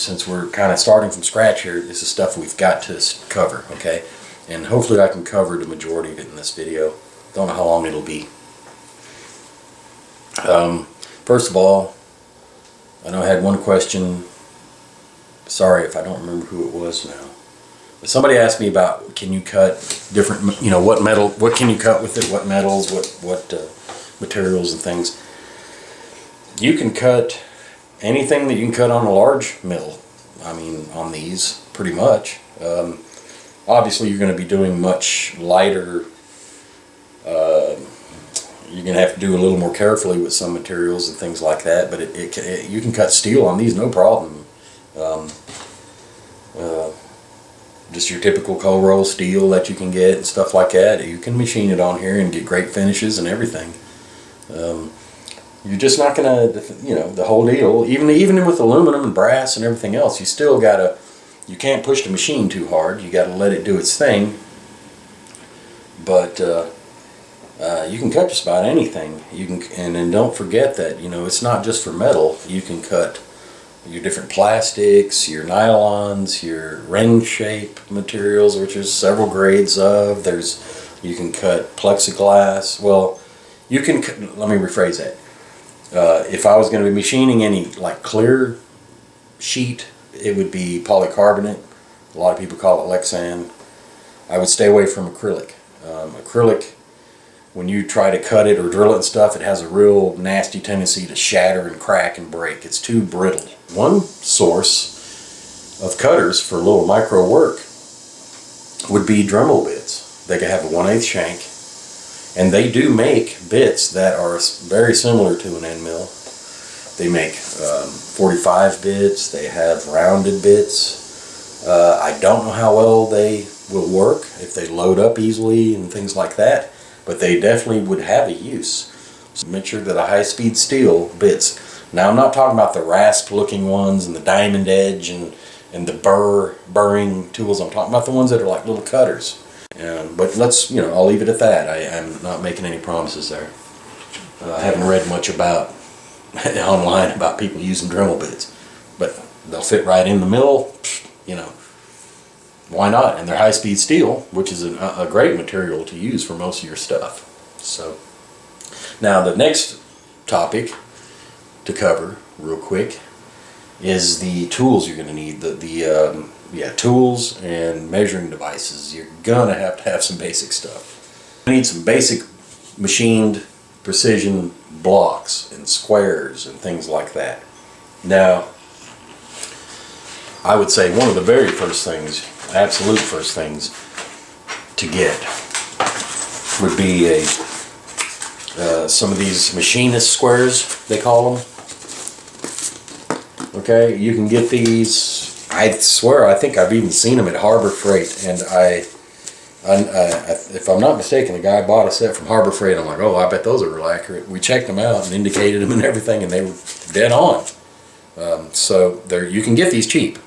since we're kind of starting from scratch here, this is stuff we've got to cover, okay? And hopefully I can cover the majority of it in this video. Don't know how long it'll be. First of all, I know I had one question. Sorry if I don't remember who it was now. But somebody asked me about, can you cut different, you know, what metal, what can you cut with it, what metals, what materials and things. You can cut anything that you can cut on a large mill. I mean, on these, pretty much. Obviously, you're going to be doing much lighter. You're going to have to do a little more carefully with some materials and things like that. But you can cut steel on these, no problem. Just your typical cold roll steel that you can get and stuff like that. You can machine it on here and get great finishes and everything. You're just not going to, you know, the whole deal. Even with aluminum and brass and everything else, you still got to, you can't push the machine too hard. You got to let it do its thing. But you can cut just about anything. You can, and then don't forget that, you know, it's not just for metal. You can cut your different plastics, your nylons, your ring shape materials, which is several grades of. You can cut plexiglass. Well, you can, let me rephrase that. If I was going to be machining any like clear sheet, it would be polycarbonate. A lot of people call it Lexan. I would stay away from acrylic. Acrylic, when you try to cut it or drill it and stuff, it has a real nasty tendency to shatter and crack and break. It's too brittle. One source of cutters for little micro work would be Dremel bits. They could have a 1/8 shank, and they do make bits that are very similar to an end mill. They make 45 bits. They have rounded bits. I don't know how well they will work, if they load up easily and things like that, but they definitely would have a use. So make sure that a high-speed steel bits. Now I'm not talking about the rasp looking ones and the diamond edge and the burring tools. I'm talking about the ones that are like little cutters. But let's, you know, I'll leave it at that. I'm not making any promises there. I haven't read much about online about people using Dremel bits, but they'll fit right in the mill, you know. Why not? And they're high-speed steel, which is a great material to use for most of your stuff. So now the next topic to cover real quick is the tools you're going to need. The tools and measuring devices. You're gonna have to have some basic stuff. You need some basic machined precision blocks and squares and things like that. Now, I would say one of the very first things, absolute first things to get would be some of these machinist squares, they call them. Okay, you can get these. I swear, I think I've even seen them at Harbor Freight, and if I'm not mistaken, the guy bought a set from Harbor Freight. I'm like, oh, I bet those are real accurate. We checked them out and indicated them and everything, and they were dead on. So you can get these cheap.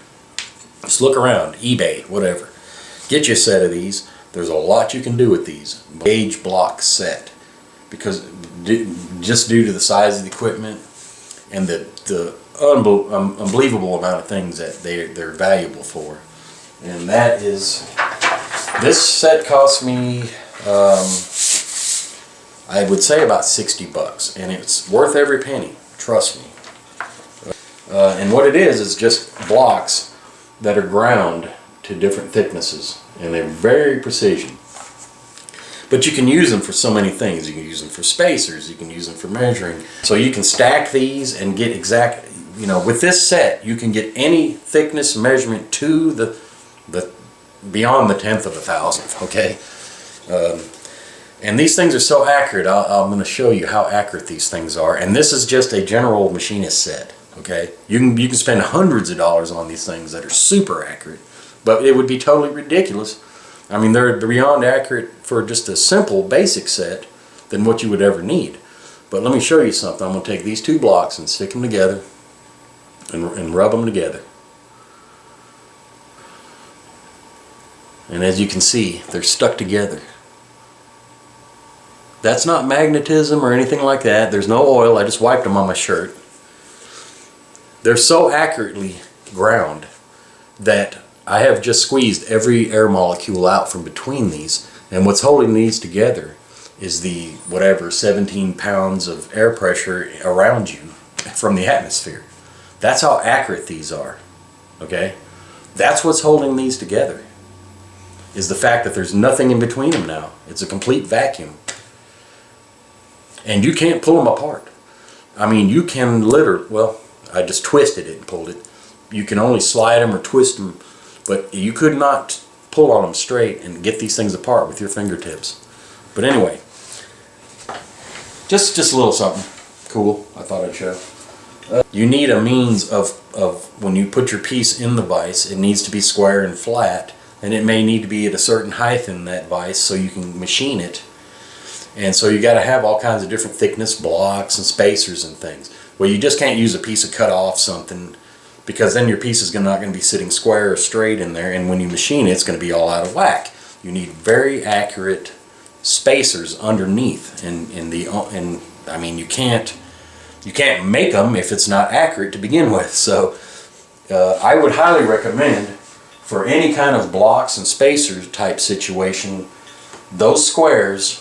Just look around, eBay, whatever. Get you a set of these. There's a lot you can do with these. Gauge block set, because just due to the size of the equipment and the unbelievable amount of things that they're valuable for. And that is, this set cost me I would say about 60 bucks, and it's worth every penny, trust me. And what it is just blocks that are ground to different thicknesses, and they're very precision. But you can use them for so many things. You can use them for spacers, you can use them for measuring. So you can stack these and get exact, you know, with this set you can get any thickness measurement to the beyond the 1/10 of a thousandth, okay? And these things are so accurate. I'm going to show you how accurate these things are. And this is just a general machinist set, okay? You can spend hundreds of dollars on these things that are super accurate, but it would be totally ridiculous. I mean, they're beyond accurate for just a simple basic set than what you would ever need. But let me show you something. I'm going to take these two blocks and stick them together and rub them together. And as you can see, they're stuck together. That's not magnetism or anything like that. There's no oil. I just wiped them on my shirt. They're so accurately ground that I have just squeezed every air molecule out from between these, and what's holding these together is the whatever 17 pounds of air pressure around you from the atmosphere. That's how accurate these are. Okay? That's what's holding these together, is the fact that there's nothing in between them now. It's a complete vacuum. And you can't pull them apart. I mean, you can literally, well, I just twisted it and pulled it. You can only slide them or twist them, but you could not pull on them straight and get these things apart with your fingertips. But anyway, just a little something cool I thought I'd show. You need a means of when you put your piece in the vise, it needs to be square and flat, and it may need to be at a certain height in that vise so you can machine it. And so you got to have all kinds of different thickness blocks and spacers and things. Well, you just can't use a piece of cut off something, because then your piece is not going to be sitting square or straight in there, and when you machine it, it's going to be all out of whack. You need very accurate spacers underneath, and I mean, you can't make them if it's not accurate to begin with. So I would highly recommend, for any kind of blocks and spacers type situation, those squares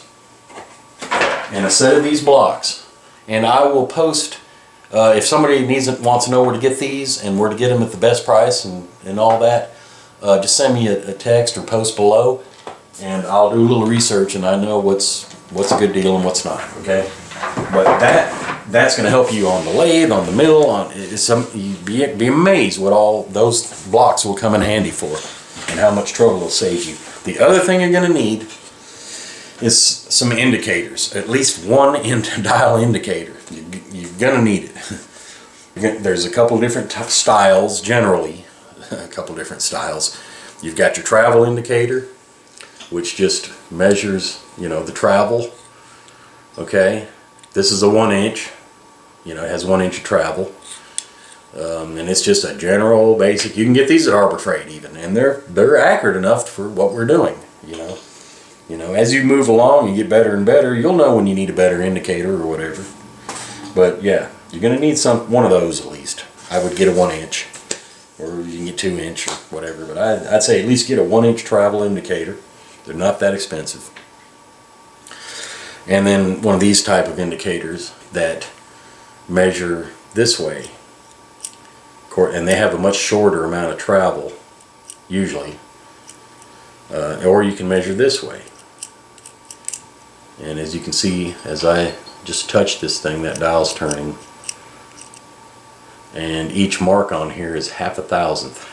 and a set of these blocks. And I will post, if somebody wants to know where to get these and where to get them at the best price and all that, just send me a text or post below, and I'll do a little research, and I know what's a good deal and what's not. Okay, but that's going to help you on the lathe, on the mill, you'd be amazed what all those blocks will come in handy for, and how much trouble it'll save you. The other thing you're going to need is some indicators, at least one dial indicator. You're going to need it. There's a couple different styles, generally, a couple different styles. You've got your travel indicator, which just measures, the travel. Okay, this is a 1 inch. It has 1 inch of travel, and it's just a general basic. You can get these at Harbor Freight even, and they're accurate enough for what we're doing. As you move along, you get better and better. You'll know when you need a better indicator or whatever. But yeah, you're going to need one of those at least. I would get a 1 inch, or you can get 2 inch or whatever. But I'd say at least get a 1 inch travel indicator. They're not that expensive. And then one of these type of indicators that measure this way, and they have a much shorter amount of travel usually, or you can measure this way. And as you can see, as I just touch this thing, that dial's turning, and each mark on here is 1/2 thousandth.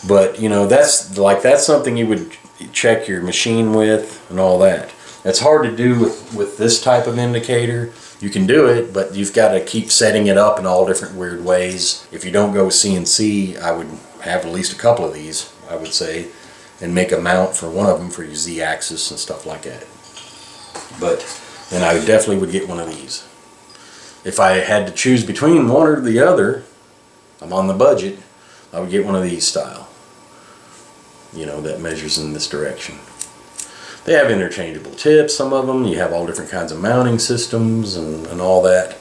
But that's something you would check your machine with and all that. It's hard to do with this type of indicator. You can do it, but you've got to keep setting it up in all different weird ways. If you don't go CNC, I would have at least a couple of these, I would say, and make a mount for one of them for your Z-axis and stuff like that. But then I definitely would get one of these. If I had to choose between one or the other, I'm on the budget, I would get one of these style. That measures in this direction. They have interchangeable tips, some of them. You have all different kinds of mounting systems and all that.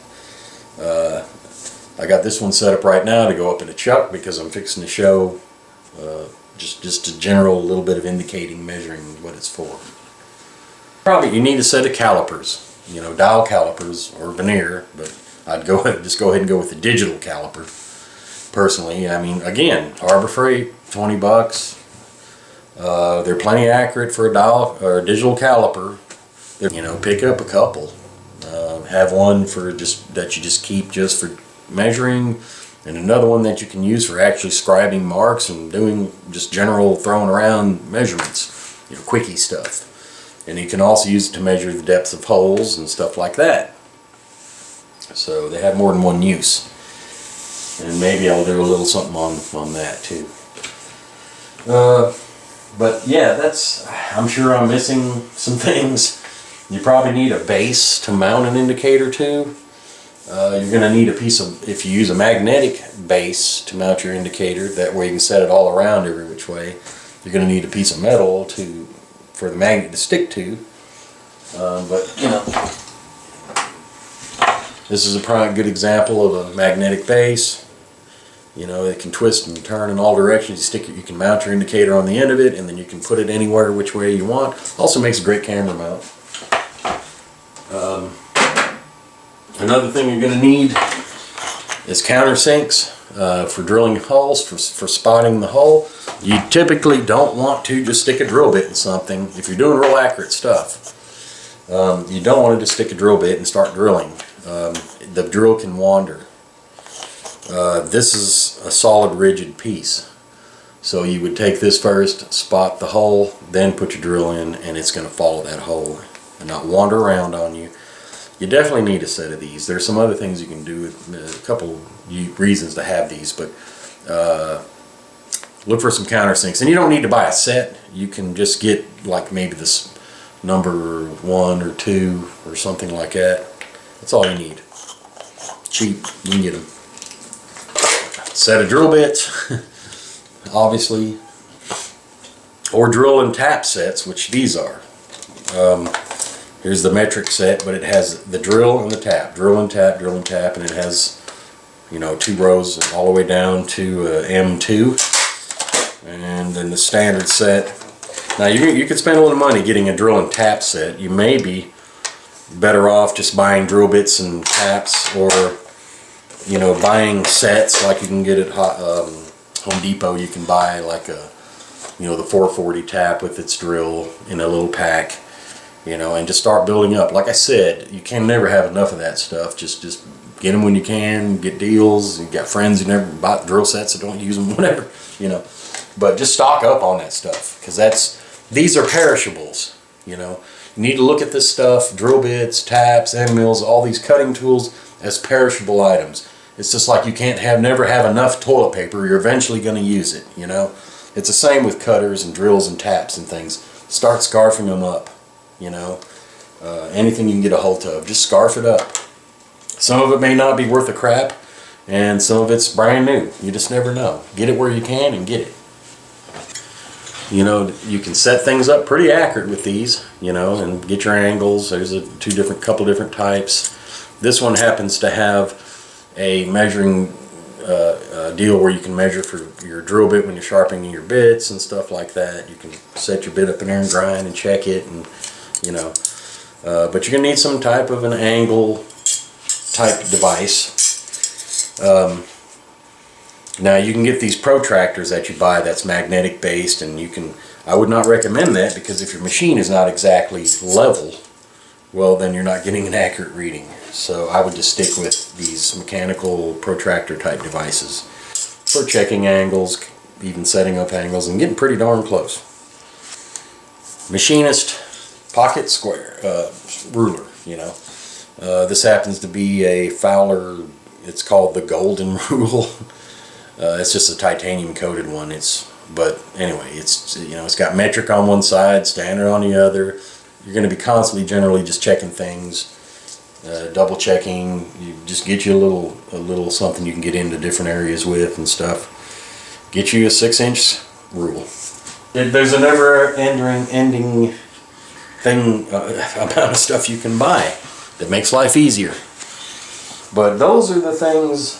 I got this one set up right now to go up in a chuck because I'm fixing to show just a general little bit of indicating, measuring what it's for. Probably you need a set of calipers, dial calipers or veneer, but I'd just go ahead and go with the digital caliper. Personally, I mean, again, Harbor Freight, $20. They're plenty accurate for a dial or a digital caliper. Pick up a couple. Have one that you just keep just for measuring, and another one that you can use for actually scribing marks and doing just general throwing around measurements, quickie stuff. And you can also use it to measure the depth of holes and stuff like that. So they have more than one use. And maybe I'll do a little something on that too. But yeah, I'm sure I'm missing some things. You probably need a base to mount an indicator to. You're going to need if you use a magnetic base to mount your indicator, that way you can set it all around every which way. You're going to need a piece of metal for the magnet to stick to. But this is a good example of a magnetic base. You know, it can twist and turn in all directions. You can mount your indicator on the end of it, and then you can put it anywhere which way you want. Also makes a great camera mount. Another thing you're going to need is countersinks for drilling holes, for spotting the hole. You typically don't want to just stick a drill bit in something. If you're doing real accurate stuff, you don't want to just stick a drill bit and start drilling. The drill can wander. This is a solid rigid piece, so you would take this first, spot the hole, then put your drill in, and it's going to follow that hole and not wander around on you. You definitely need a set of these. There's some other things you can do, a couple reasons to have these, but look for some countersinks. And you don't need to buy a set. You can just get like maybe this number 1 or 2 or something like that. That's all you need. Cheap, you can get them. Set of drill bits, obviously, or drill and tap sets, which these are. Here's the metric set, but it has the drill and the tap, drill and tap, and it has, you know, 2 rows all the way down to M2, and then the standard set. Now you could spend a little money getting a drill and tap set. You may be better off just buying drill bits and taps, or you know, buying sets like you can get at Home Depot. You can buy like a, you know, the 440 tap with its drill in a little pack, you know, and just start building up. Like I said, you can never have enough of that stuff. Just get them when you can, get deals. You got friends who never bought drill sets that don't use them, whatever, you know. But just stock up on that stuff, because these are perishables, you know. You need to look at this stuff, drill bits, taps, end mills, all these cutting tools as perishable items. It's just like you can't never have enough toilet paper. You're eventually going to use it, you know. It's the same with cutters and drills and taps and things. Start scarfing them up, you know. Anything you can get a hold of, just scarf it up. Some of it may not be worth a crap, and some of it's brand new. You just never know. Get it where you can and get it. You know, you can set things up pretty accurate with these, you know, and get your angles. There's couple different types. This one happens to have a measuring deal where you can measure for your drill bit when you're sharpening your bits and stuff like that. You can set your bit up in there and grind and check it, and you know. But you're gonna need some type of an angle type device. Now you can get these protractors that you buy that's magnetic based, and I would not recommend that, because if your machine is not exactly level, well, then you're not getting an accurate reading. So I would just stick with these mechanical protractor type devices for checking angles, even setting up angles, and getting pretty darn close. Machinist pocket square ruler, you know. This happens to be a Fowler. It's called the Golden Rule. It's just a titanium coated one. But anyway, it's, you know, it's got metric on one side, standard on the other. You're going to be constantly, generally, just checking things, double checking. You just get you a little something you can get into different areas with and stuff. Get you a 6-inch rule. There's a never-ending thing amount of stuff you can buy that makes life easier. But those are the things.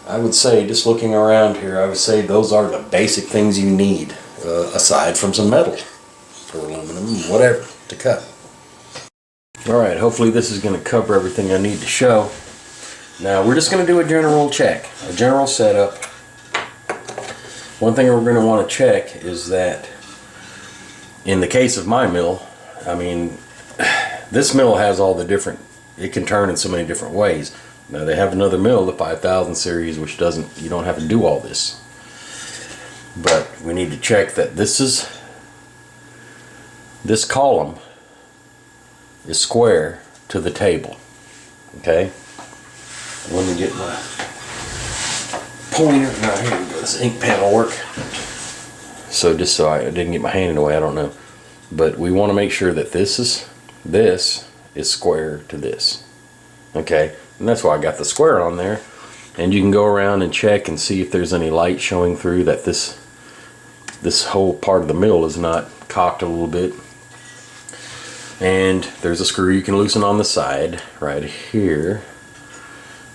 I would say, just looking around here, I would say those are the basic things you need, aside from some metal or aluminum, whatever, to cut. Alright, hopefully this is going to cover everything I need to show. Now we're just going to do a general check, a general setup. One thing we're going to want to check is that in the case of my mill, I mean, this mill has all the different, it can turn in so many different ways. Now they have another mill, the 5000 series, which you don't have to do all this. But we need to check that this column is square to the table. Okay? Let me get my pointer. Now here we go. This ink pen will work. So just so I didn't get my hand in the way, I don't know. But we want to make sure that this is square to this. Okay? And that's why I got the square on there. And you can go around and check and see if there's any light showing through, that this whole part of the mill is not cocked a little bit. And there's a screw you can loosen on the side right here.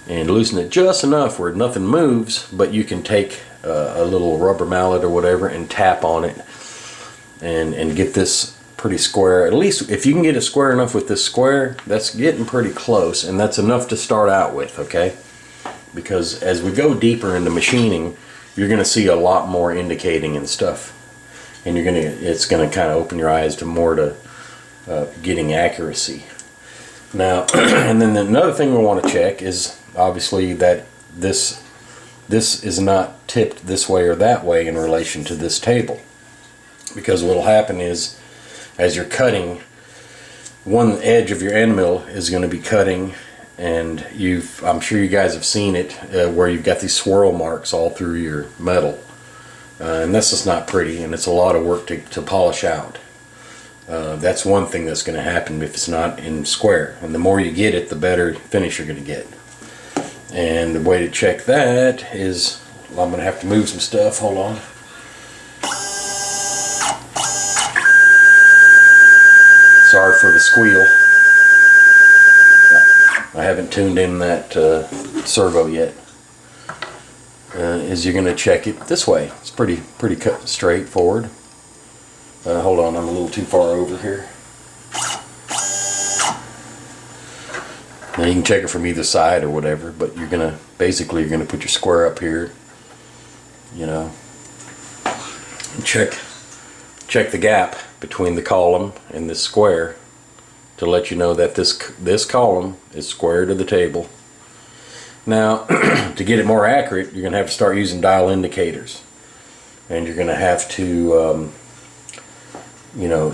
and loosen it just enough where nothing moves, but you can take a little rubber mallet or whatever and tap on it and get this pretty square. At least if you can get it square enough with this square, that's getting pretty close, and that's enough to start out with, okay? Because as we go deeper into machining, you're going to see a lot more indicating and stuff, and it's going to kind of open your eyes to more to getting accuracy. Now, and then another thing we want to check is obviously that this is not tipped this way or that way in relation to this table, because what will happen is as you're cutting, one edge of your end mill is going to be cutting, and I'm sure you guys have seen it where you've got these swirl marks all through your metal, and this is not pretty, and it's a lot of work to polish out. That's one thing that's going to happen if it's not in square, and the more you get it, the better finish you're going to get. And the way to check that is, well, I'm going to have to move some stuff. Hold on. Sorry for the squeal. I haven't tuned in that servo yet. Is you're going to check it this way. It's pretty straightforward. Hold on, I'm a little too far over here. Now you can check it from either side or whatever, but you're gonna put your square up here, you know, and check the gap between the column and this square to let you know that this column is square to the table. Now, to get it more accurate, you're gonna have to start using dial indicators, and you're gonna have to you know,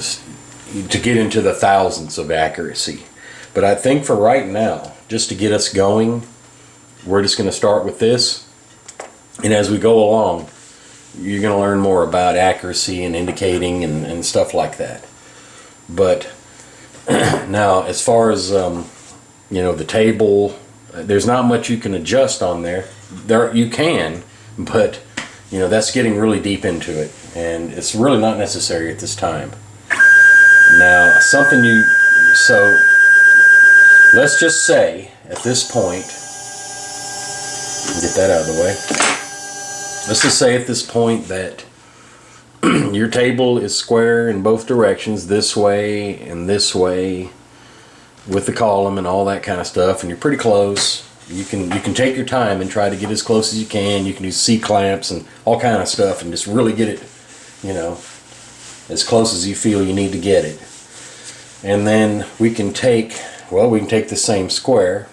to get into the thousandths of accuracy. But I think for right now, just to get us going, we're just going to start with this, and as we go along, you're going to learn more about accuracy and indicating and stuff like that. But now, as far as you know, the table, there's not much you can adjust on there. You can, but you know, that's getting really deep into it, and it's really not necessary at this time. Now, so let's just say at this point, get that out of the way. Let's just say at this point that your table is square in both directions, this way and this way, with the column and all that kind of stuff, and you're pretty close. You can take your time and try to get as close as you can. You can use C-clamps and all kind of stuff and just really get it, you know, as close as you feel you need to get it. And then we can take the same square,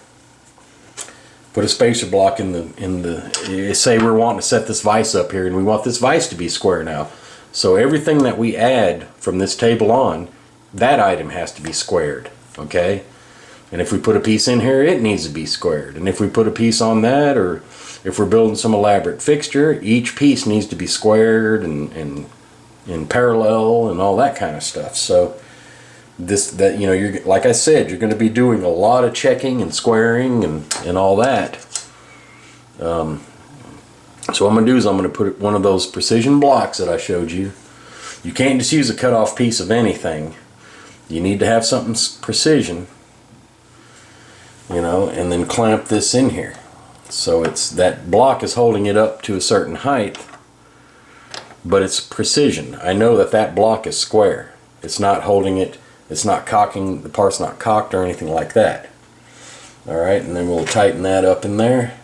put a spacer block in the say we're wanting to set this vise up here, and we want this vise to be square now. So everything that we add from this table on, that item has to be squared, okay? And if we put a piece in here, it needs to be squared. And if we put a piece on that, or if we're building some elaborate fixture, each piece needs to be squared and in parallel and all that kind of stuff. So you know, you're, like I said, you're going to be doing a lot of checking and squaring and all that. So what I'm going to do is I'm going to put one of those precision blocks that I showed you. You can't just use a cut-off piece of anything. You need to have something precision, you know, and then clamp this in here. So that block is holding it up to a certain height, but it's precision. I know that block is square. It's not holding it, it's not cocking, the part's not cocked or anything like that. Alright, and then we'll tighten that up in there.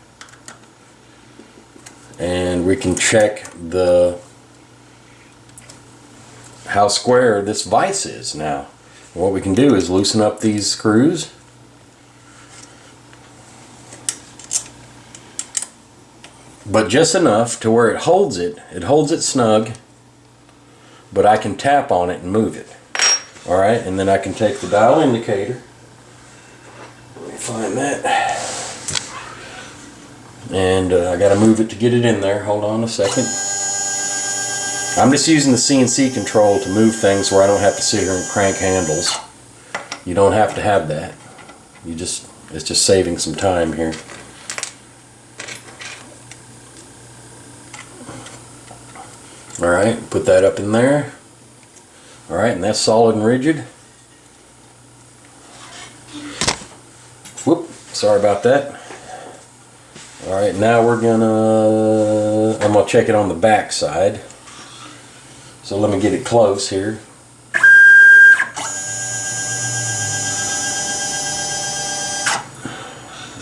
And we can check how square this vise is now. And what we can do is loosen up these screws. But just enough to where it holds it snug, but I can tap on it and move it. Alright, and then I can take the dial indicator. Let me find that. And I got to move it to get it in there. Hold on a second. I'm just using the CNC control to move things where I don't have to sit here and crank handles. You don't have to have that. It's just saving some time here. Alright, put that up in there. Alright, and that's solid and rigid. Whoop, sorry about that. Alright, now I'm gonna check it on the back side. So let me get it close here.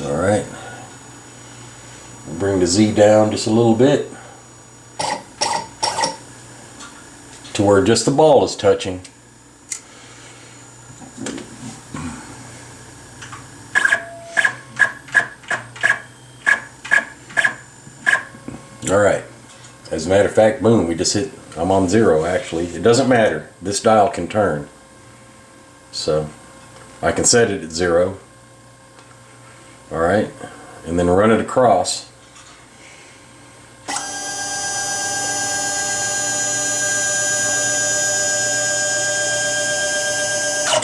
Alright. Bring the Z down just a little bit to where just the ball is touching. Alright, as a matter of fact, boom, we just hit, I'm on 0 actually. It doesn't matter, this dial can turn. So, I can set it at 0. Alright, and then run it across.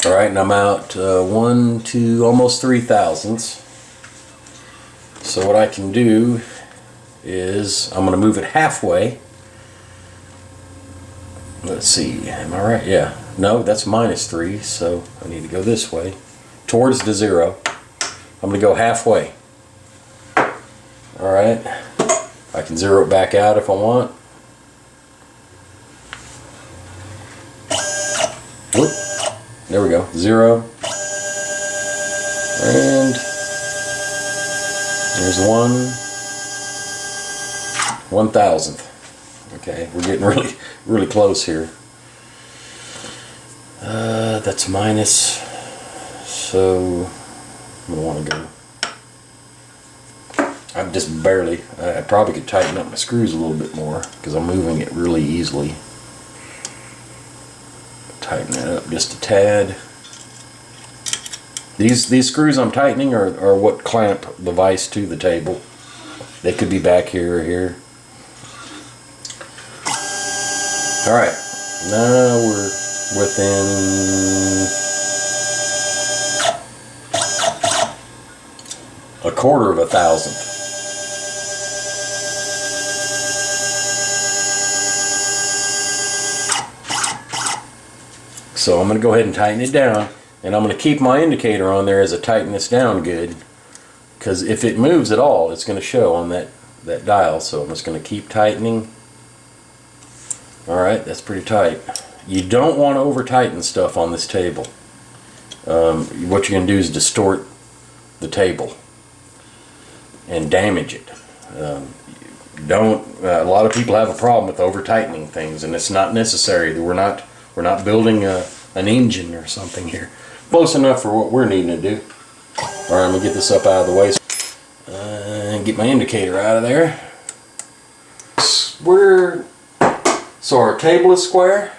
Alright, and I'm out 1, 2, almost 3 thousandths. So what I can do is I'm going to move it halfway. Let's see, am I right? Yeah. No, that's -3, so I need to go this way towards the 0. I'm going to go halfway. Alright, I can zero it back out if I want. Whoop. There we go, 0. And there's 1/1000th. Okay, we're getting really close here. That's minus, so I'm gonna want to go. I'm just barely. I probably could tighten up my screws a little bit more because I'm moving it really easily. Tighten that up just a tad. These screws I'm tightening are what clamp the vise to the table. They could be back here or here. Alright, now we're within a 1/4 thousandth. So I'm going to go ahead and tighten it down, and I'm going to keep my indicator on there as I tighten this down good, because if it moves at all, it's going to show on that dial. So I'm just going to keep tightening. Alright, that's pretty tight. You don't want to over tighten stuff on this table. What you're going to do is distort the table and damage it. A lot of people have a problem with over tightening things, and it's not necessary. We're not building an engine or something here. Close enough for what we're needing to do. Alright, I'm going to get this up out of the way and get my indicator out of there. So our table is square.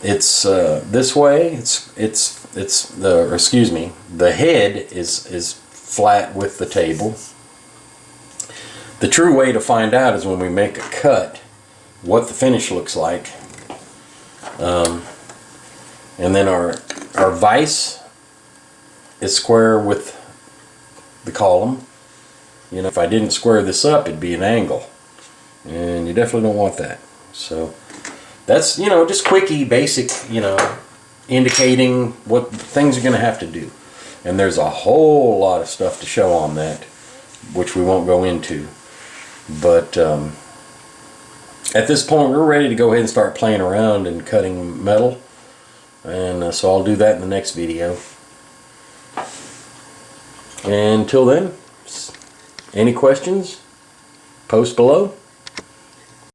It's this way. The head is flat with the table. The true way to find out is when we make a cut, what the finish looks like. And then our vise is square with the column. You know, if I didn't square this up, it'd be an angle, and you definitely don't want that. So that's, you know, just quickie, basic, you know, indicating what things are going to have to do. And there's a whole lot of stuff to show on that, which we won't go into. But at this point, we're ready to go ahead and start playing around and cutting metal. And so I'll do that in the next video. And until then, any questions, post below.